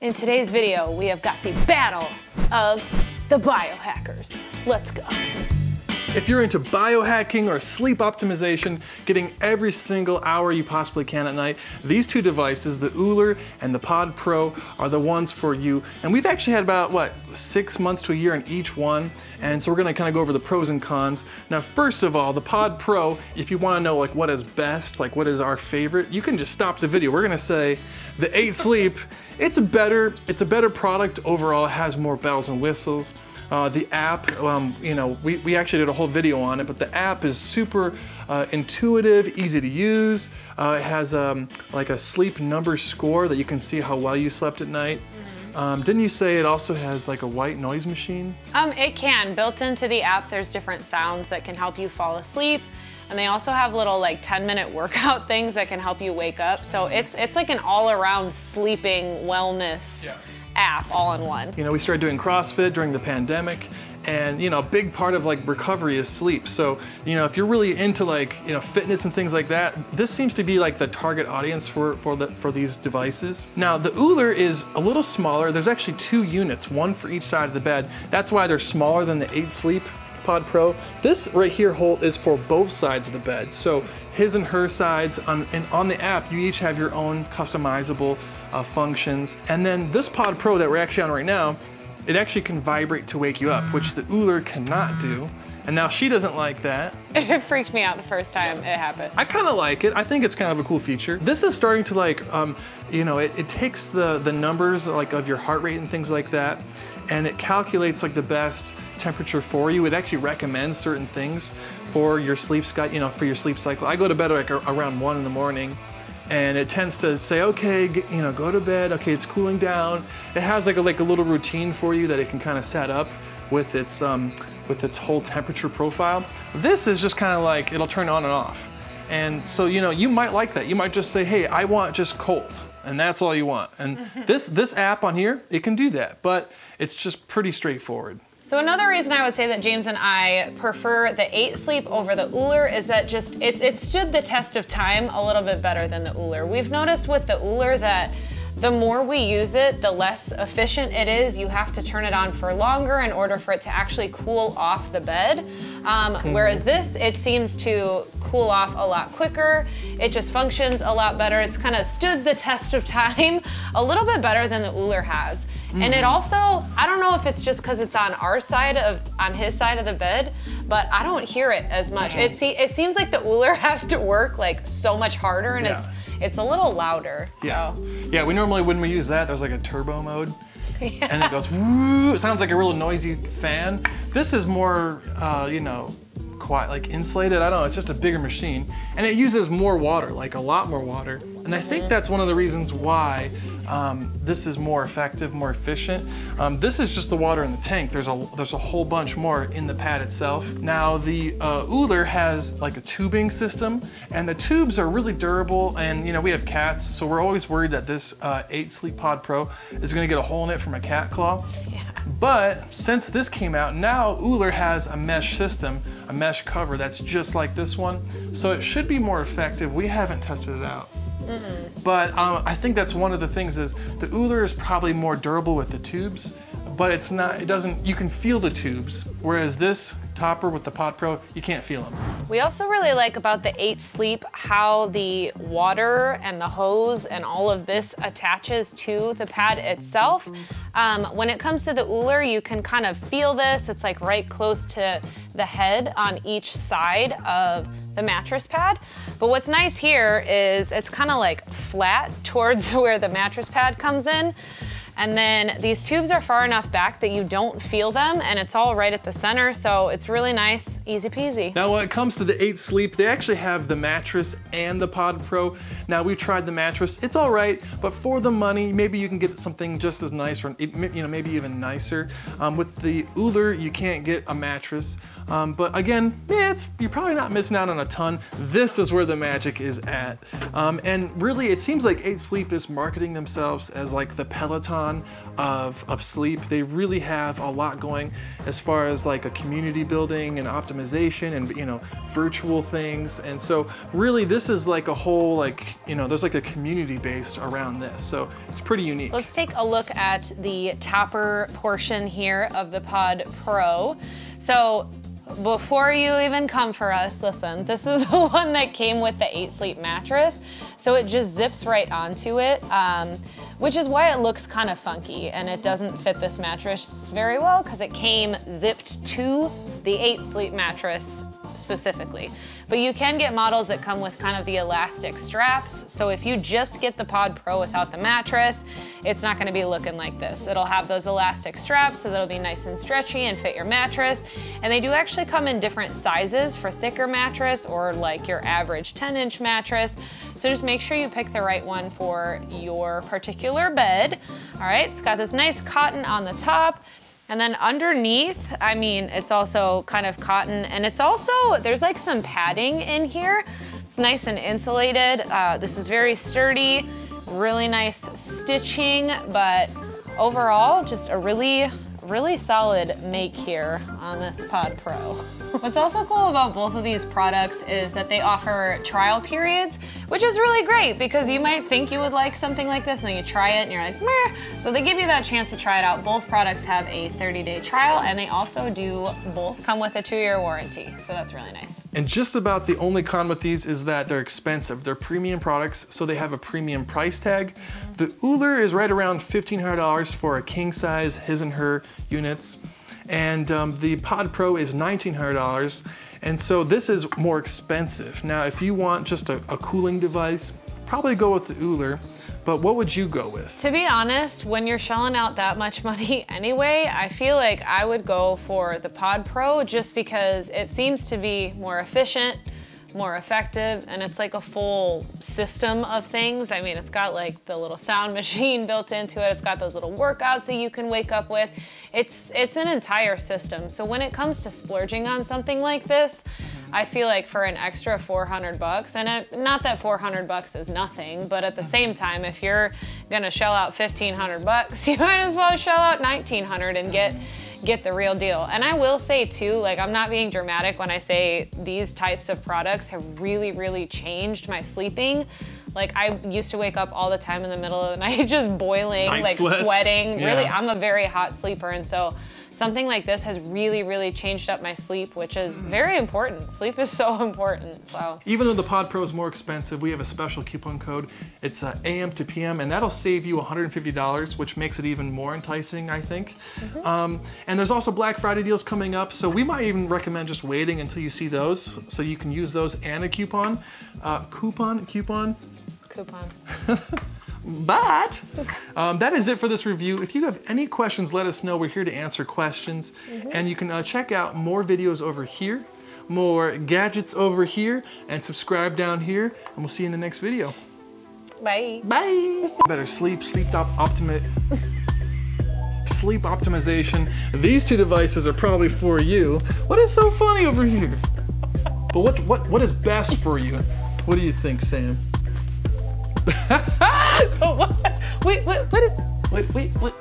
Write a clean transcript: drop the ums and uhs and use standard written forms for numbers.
In today's video, we have got the battle of the biohackers. Let's go. If you're into biohacking or sleep optimization, getting every single hour you possibly can at night, these two devices, the Ooler and the Pod Pro, are the ones for you. And we've actually had about, 6 months to a year in each one. And so we're gonna kind of go over the pros and cons. Now, first of all, the Pod Pro, if you wanna know what is best, what is our favorite, you can just stop the video. We're gonna say the 8Sleep, it's a better product overall. It has more bells and whistles. The app, we actually did a whole video on it, but the app is super intuitive, easy to use. It has like a sleep number score that you can see how well you slept at night. Didn't you say it also has like a white noise machine? It can. Built into the app, there's different sounds that can help you fall asleep. And they also have little 10-minute workout things that can help you wake up. So it's like an all-around sleeping wellness app all in one. We started doing CrossFit during the pandemic, and a big part of recovery is sleep. So if you're really into fitness and things like that, this seems to be the target audience for these devices. Now the Ooler is a little smaller. There's actually 2 units, one for each side of the bed. That's why they're smaller than the 8Sleep Pod Pro. This right here is for both sides of the bed. So his and her sides, and on the app, you each have your own customizable functions. And then this Pod Pro that we're actually on right now, it actually can vibrate to wake you up, which the Ooler cannot do. And now she doesn't like that. It freaked me out the first time it happened. I kind of like it. I think it's kind of a cool feature. This is starting to it takes the numbers of your heart rate and things like that, and it calculates the best temperature for you. It actually recommends certain things for your sleep for your sleep cycle. I go to bed around 1 in the morning, and it tends to say, okay, go to bed. Okay, it's cooling down. It has a little routine for you that it can kind of set up with its whole temperature profile. This is just kind of it'll turn on and off. And so you might like that. You might just say, hey, I want just cold, and that's all you want. And this app on here, it can do that, but it's just pretty straightforward. So another reason I would say that James and I prefer the 8Sleep over the Ooler is that it stood the test of time a little bit better than the Ooler. We've noticed with the Ooler that the more we use it, the less efficient it is. You have to turn it on for longer in order for it to actually cool off the bed. Whereas this, it seems to cool off a lot quicker. It just functions a lot better. It's kind of stood the test of time a little bit better than the Ooler has. And it also, I don't know if it's just because it's on his side of the bed, but I don't hear it as much. It seems like the Ooler has to work so much harder, and it's a little louder. Yeah, we normally, when we use that, there's a turbo mode. And it goes woo. It sounds like a real noisy fan. This is more, quiet, insulated. I don't know, it's just a bigger machine. And it uses more water, a lot more water. And I think that's one of the reasons why this is more effective, more efficient. This is just the water in the tank. There's a whole bunch more in the pad itself. Now the Ooler has a tubing system, and the tubes are really durable. And we have cats, so we're always worried that this 8Sleep Pod Pro is gonna get a hole in it from a cat claw. Yeah. But since this came out, now Ooler has a mesh system, a mesh cover that's just like this one. So it should be more effective. We haven't tested it out. But I think that's one of the things is the Ooler is probably more durable with the tubes, but you can feel the tubes, whereas this topper with the Pod Pro, you can't feel them. We also really like about the 8Sleep how the water and the hose and all of this attaches to the pad itself. When it comes to the Ooler, you can kind of feel this. It's right close to the head on each side of the mattress pad. But what's nice here is it's kind of flat towards where the mattress pad comes in. And then these tubes are far enough back that you don't feel them, and it's all right at the center, so it's really nice, easy peasy. Now when it comes to the 8Sleep, they actually have the Mattress and the Pod Pro. Now we've tried the Mattress, it's all right, but for the money, maybe you can get something just as nice, or maybe even nicer. With the Ooler, you can't get a mattress. But again, you're probably not missing out on a ton. This is where the magic is at. And really, it seems like 8Sleep is marketing themselves as the Peloton icon of sleep. They really have a lot going as far as like a community building and optimization and, you know, virtual things. And so really this is like a whole, like, you know, there's like a community based around this. So it's pretty unique. So let's take a look at the topper portion here of the Pod Pro. So before you even come for us, listen, this is the one that came with the 8-sleep mattress. So it just zips right onto it, which is why it looks kind of funky, and it doesn't fit this mattress very well because it came zipped to the 8-sleep mattress specifically. But you can get models that come with kind of the elastic straps. So if you just get the Pod Pro without the mattress, it's not gonna be looking like this. It'll have those elastic straps so that'll be nice and stretchy and fit your mattress. And they do actually come in different sizes for thicker mattress or like your average 10-inch mattress. So just make sure you pick the right one for your particular bed. All right, it's got this nice cotton on the top. And then underneath, I mean, it's also kind of cotton, and it's also, there's like some padding in here. It's nice and insulated. This is very sturdy, really nice stitching, but overall, just a really solid make here on this Pod Pro. What's also cool about both of these products is that they offer trial periods, which is really great because you might think you would like something like this and then you try it and you're like, meh. So they give you that chance to try it out. Both products have a 30-day trial, and they also do both come with a 2-year warranty. So that's really nice. And just about the only con with these is that they're expensive. They're premium products, so they have a premium price tag. The Ooler is right around $1,500 for a king size his and her units. And the Pod Pro is $1,900, and so this is more expensive. Now, if you want just a cooling device, probably go with the Ooler, but what would you go with? To be honest, when you're shelling out that much money anyway, I feel like I would go for the Pod Pro just because it seems to be more efficient, more effective, and it's like a full system of things. I mean, it's got like the little sound machine built into it. It's got those little workouts that you can wake up with. It's an entire system. So when it comes to splurging on something like this, I feel like for an extra $400, and not that $400 is nothing, but at the same time, if you're gonna shell out $1,500, you might as well shell out $1,900 and get the real deal. And I will say too, like, I'm not being dramatic when I say these types of products have really changed my sleeping. Like, I used to wake up all the time in the middle of the night just boiling, like sweating. Yeah. Really, I'm a very hot sleeper, and so something like this has really changed up my sleep, which is very important. Sleep is so important, so. Even though the Pod Pro is more expensive, we have a special coupon code. It's AM to PM, and that'll save you $150, which makes it even more enticing, I think. And there's also Black Friday deals coming up, so we might even recommend just waiting until you see those, so you can use those and a coupon. Coupon. But that is it for this review. If you have any questions, let us know. We're here to answer questions. And you can check out more videos over here, more gadgets over here, and subscribe down here. And we'll see you in the next video. Bye. Bye. Better sleep optimization. These two devices are probably for you. What is so funny over here? But what is best for you? What do you think, Sam? Wait, what is? Wait.